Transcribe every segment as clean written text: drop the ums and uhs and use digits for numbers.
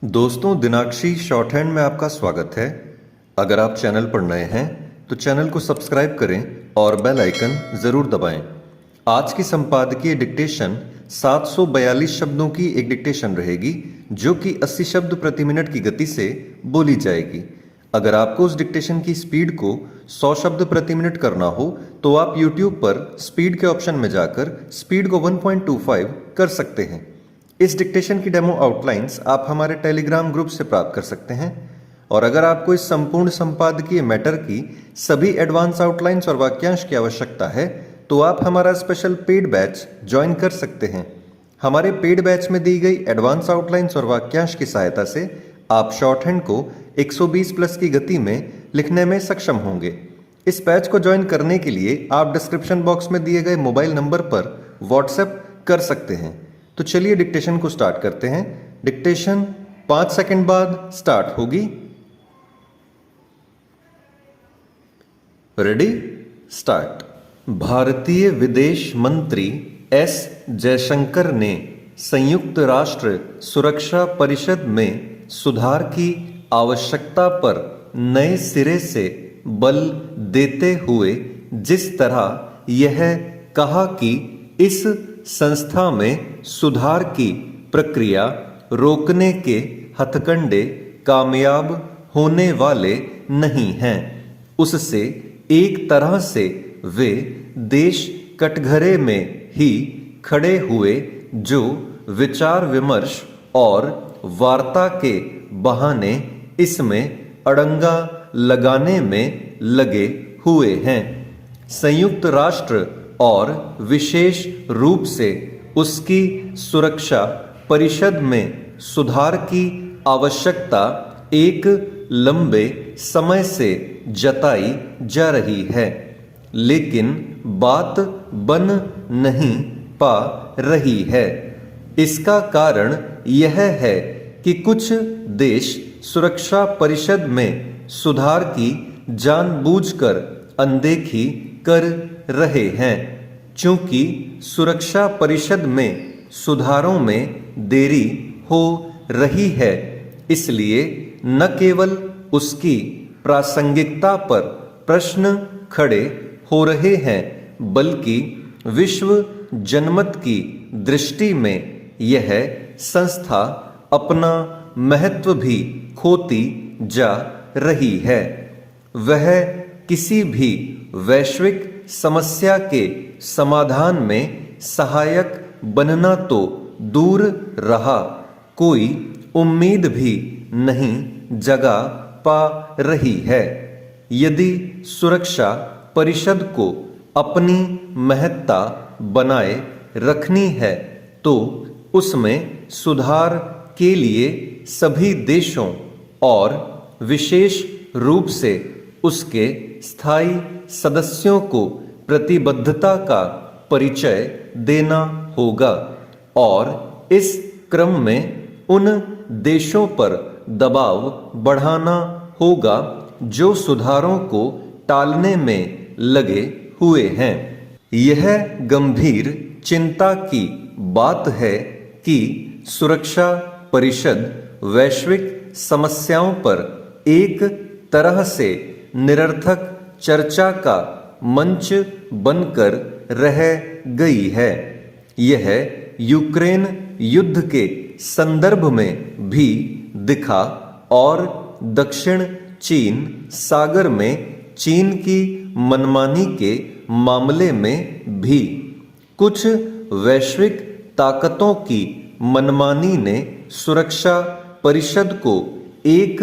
दोस्तों, दिनाक्षी short hand में आपका स्वागत है। अगर आप चैनल पर नए हैं तो चैनल को सब्सक्राइब करें और बेल आइकन ज़रूर दबाएं। आज की संपादकीय डिक्टेशन 742 शब्दों की एक डिक्टेशन रहेगी जो कि 80 शब्द प्रति मिनट की गति से बोली जाएगी। अगर आपको उस डिक्टेशन की स्पीड को 100 शब्द प्रति मिनट करना हो तो आप YouTube पर स्पीड के ऑप्शन में जाकर स्पीड को 1.25 कर सकते हैं। इस डिक्टेशन की डेमो आउटलाइंस आप हमारे टेलीग्राम ग्रुप से प्राप्त कर सकते हैं। और अगर आपको इस संपूर्ण संपादकीय मैटर की सभी एडवांस आउटलाइंस और वाक्यांश की आवश्यकता है तो आप हमारा स्पेशल पेड बैच ज्वाइन कर सकते हैं। हमारे पेड बैच में दी गई एडवांस आउटलाइंस और वाक्यांश की सहायता से आप शॉर्ट हैंड को 120 प्लस की गति में लिखने में सक्षम होंगे। इस बैच को ज्वाइन करने के लिए आप डिस्क्रिप्शन बॉक्स में दिए गए मोबाइल नंबर पर व्हाट्सएप कर सकते हैं। तो चलिए डिक्टेशन को स्टार्ट करते हैं। डिक्टेशन 5 सेकंड बाद स्टार्ट होगी। Ready, start. भारतीय विदेश मंत्री एस जयशंकर ने संयुक्त राष्ट्र सुरक्षा परिषद में सुधार की आवश्यकता पर नए सिरे से बल देते हुए जिस तरह यह कहा कि इस संस्था में सुधार की प्रक्रिया रोकने के हथकंडे कामयाब होने वाले नहीं हैं, उससे एक तरह से वे देश कटघरे में ही खड़े हुए जो विचार विमर्श और वार्ता के बहाने इसमें अड़ंगा लगाने में लगे हुए हैं। संयुक्त राष्ट्र और विशेष रूप से उसकी सुरक्षा परिषद में सुधार की आवश्यकता एक लंबे समय से जताई जा रही है, लेकिन बात बन नहीं पा रही है। इसका कारण यह है कि कुछ देश सुरक्षा परिषद में सुधार की जानबूझकर अनदेखी कर रहे हैं। चूंकि सुरक्षा परिषद में सुधारों में देरी हो रही है, इसलिए न केवल उसकी प्रासंगिकता पर प्रश्न खड़े हो रहे हैं, बल्कि विश्व जनमत की दृष्टि में यह संस्था अपना महत्व भी खोती जा रही है। वह किसी भी वैश्विक समस्या के समाधान में सहायक बनना तो दूर रहा, कोई उम्मीद भी नहीं जगा पा रही है। यदि सुरक्षा परिषद को अपनी महत्ता बनाए रखनी है तो उसमें सुधार के लिए सभी देशों और विशेष रूप से उसके स्थायी सदस्यों को प्रतिबद्धता का परिचय देना होगा और इस क्रम में उन देशों पर दबाव बढ़ाना होगा जो सुधारों को टालने में लगे हुए हैं। यह गंभीर चिंता की बात है कि सुरक्षा परिषद वैश्विक समस्याओं पर एक तरह से निरर्थक चर्चा का मंच बनकर रह गई है। यह यूक्रेन युद्ध के संदर्भ में भी दिखा और दक्षिण चीन सागर में चीन की मनमानी के मामले में भी। कुछ वैश्विक ताकतों की मनमानी ने सुरक्षा परिषद को एक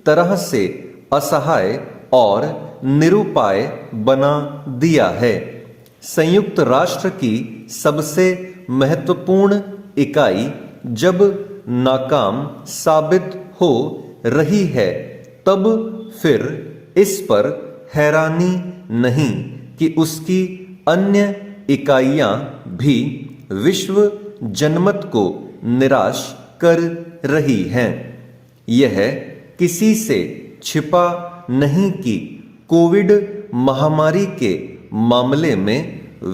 तरह से असहाय और निरुपाय बना दिया है। संयुक्त राष्ट्र की सबसे महत्वपूर्ण इकाई जब नाकाम साबित हो रही है, तब फिर इस पर हैरानी नहीं कि उसकी अन्य इकाइयां भी विश्व जनमत को निराश कर रही हैं। यह किसी से छिपा नहीं कि कोविड महामारी के मामले में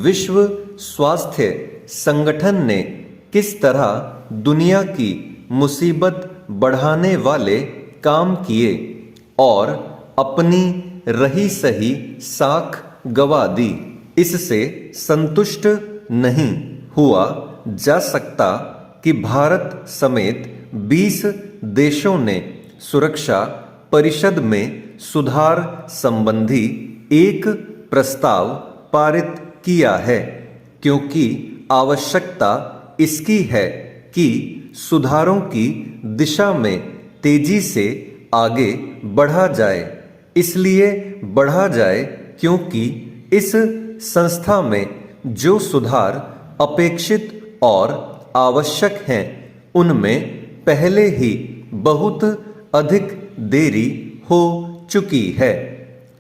विश्व स्वास्थ्य संगठन ने किस तरह दुनिया की मुसीबत बढ़ाने वाले काम किए और अपनी रही सही साख गवा दी। इससे संतुष्ट नहीं हुआ जा सकता कि भारत समेत 20 देशों ने सुरक्षा परिषद में सुधार संबंधी एक प्रस्ताव पारित किया है, क्योंकि आवश्यकता इसकी है कि सुधारों की दिशा में तेजी से आगे बढ़ा जाए। इसलिए बढ़ा जाए क्योंकि इस संस्था में जो सुधार अपेक्षित और आवश्यक हैं, उनमें पहले ही बहुत अधिक देरी हो चुकी है।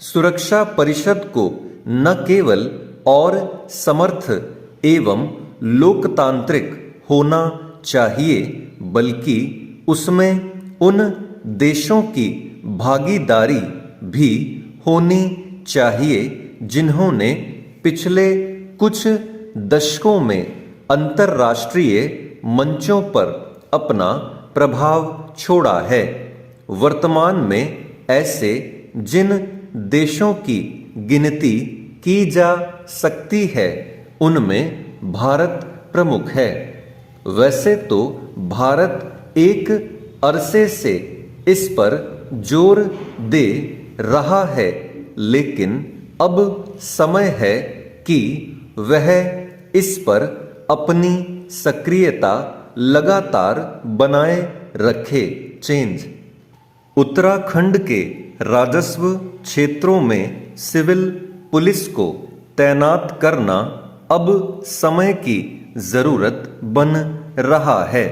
सुरक्षा परिषद को न केवल और समर्थ एवं लोकतांत्रिक होना चाहिए, बल्कि उसमें उन देशों की भागीदारी भी होनी चाहिए जिन्होंने पिछले कुछ दशकों में अंतर्राष्ट्रीय मंचों पर अपना प्रभाव छोड़ा है। वर्तमान में ऐसे जिन देशों की गिनती की जा सकती है, उनमें भारत प्रमुख है। वैसे तो भारत एक अरसे से इस पर जोर दे रहा है, लेकिन अब समय है कि वह इस पर अपनी सक्रियता लगातार बनाए रखे। चेंज। उत्तराखंड के राजस्व क्षेत्रों में सिविल पुलिस को तैनात करना अब समय की जरूरत बन रहा है।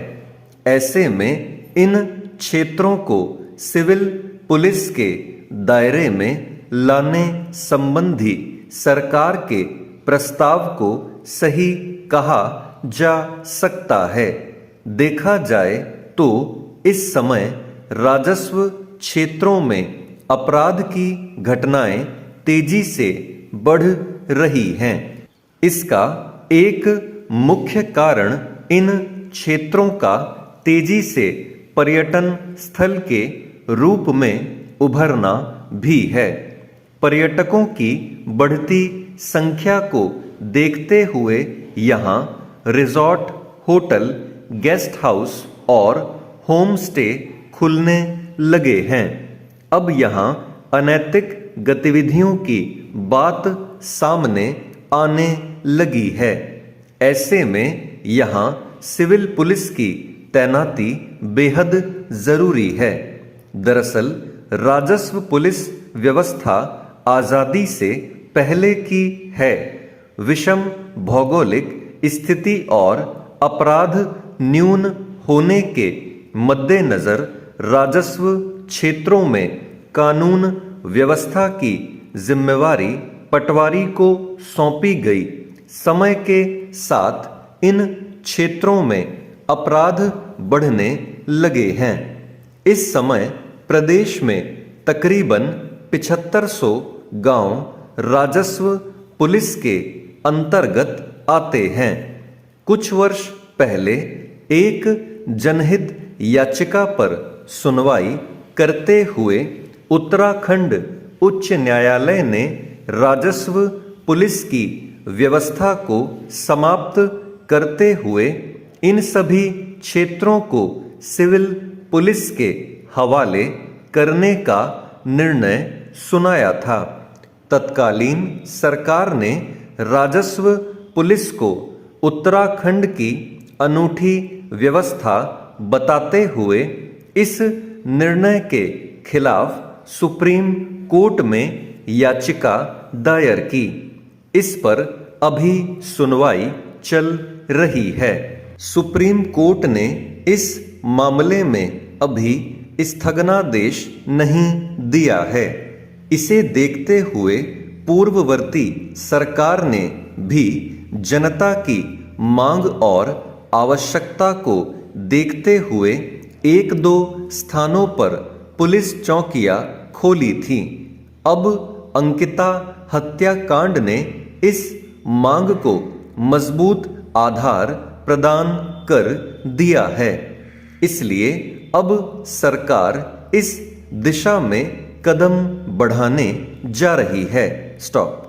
ऐसे में इन क्षेत्रों को सिविल पुलिस के दायरे में लाने संबंधी सरकार के प्रस्ताव को सही कहा जा सकता है। देखा जाए तो इस समय राजस्व क्षेत्रों में अपराध की घटनाएं तेजी से बढ़ रही हैं। इसका एक मुख्य कारण इन क्षेत्रों का तेजी से पर्यटन स्थल के रूप में उभरना भी है। पर्यटकों की बढ़ती संख्या को देखते हुए यहाँ रिजॉर्ट, होटल, गेस्ट हाउस और होम स्टे खुलने लगे हैं। अब यहाँ अनैतिक गतिविधियों की बात सामने आने लगी है। ऐसे में यहाँ सिविल पुलिस की तैनाती बेहद जरूरी है। दरअसल राजस्व पुलिस व्यवस्था आजादी से पहले की है। विषम भौगोलिक स्थिति और अपराध न्यून होने के मद्देनजर राजस्व क्षेत्रों में कानून व्यवस्था की जिम्मेवारी पटवारी को सौंपी गई। समय के साथ इन क्षेत्रों में अपराध बढ़ने लगे हैं। इस समय प्रदेश में तकरीबन 7500 गांव राजस्व पुलिस के अंतर्गत आते हैं। कुछ वर्ष पहले एक जनहित याचिका पर सुनवाई करते हुए उत्तराखंड उच्च न्यायालय ने राजस्व पुलिस की व्यवस्था को समाप्त करते हुए इन सभी क्षेत्रों को सिविल पुलिस के हवाले करने का निर्णय सुनाया था। तत्कालीन सरकार ने राजस्व पुलिस को उत्तराखंड की अनूठी व्यवस्था बताते हुए इस निर्णय के खिलाफ सुप्रीम कोर्ट में याचिका दायर की। इस पर अभी सुनवाई चल रही है। सुप्रीम कोर्ट ने इस मामले में अभी स्थगनादेश नहीं दिया है। इसे देखते हुए पूर्ववर्ती सरकार ने भी जनता की मांग और आवश्यकता को देखते हुए 1-2 स्थानों पर पुलिस चौकियां खोली थी। अब अंकिता हत्याकांड ने इस मांग को मजबूत आधार प्रदान कर दिया है। इसलिए अब सरकार इस दिशा में कदम बढ़ाने जा रही है। स्टॉप।